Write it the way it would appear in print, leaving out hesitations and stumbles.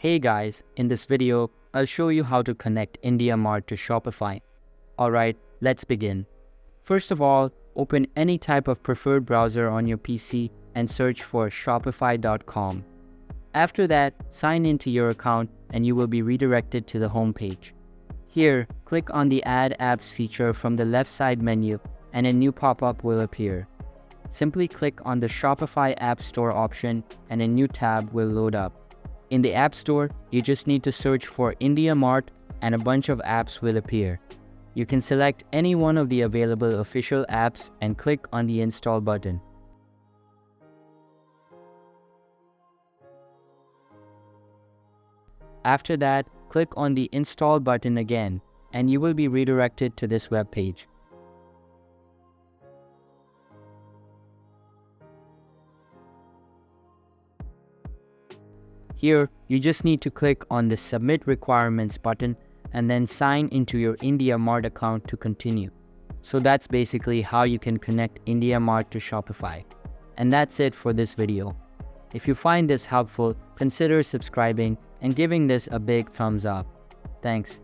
Hey guys, in this video, I'll show you how to connect IndiaMART to Shopify. Alright, let's begin. First of all, open any type of preferred browser on your PC and search for shopify.com. After that, sign into your account and you will be redirected to the home page. Here, click on the Add Apps feature from the left side menu and a new pop-up will appear. Simply click on the Shopify App Store option and a new tab will load up. In the App Store, you just need to search for IndiaMART and a bunch of apps will appear. You can select any one of the available official apps and click on the Install button. After that, click on the Install button again, and you will be redirected to this web page. Here, you just need to click on the Submit Requirements button and then sign into your IndiaMART account to continue. So that's basically how you can connect IndiaMART to Shopify. And that's it for this video. If you find this helpful, consider subscribing and giving this a big thumbs up. Thanks.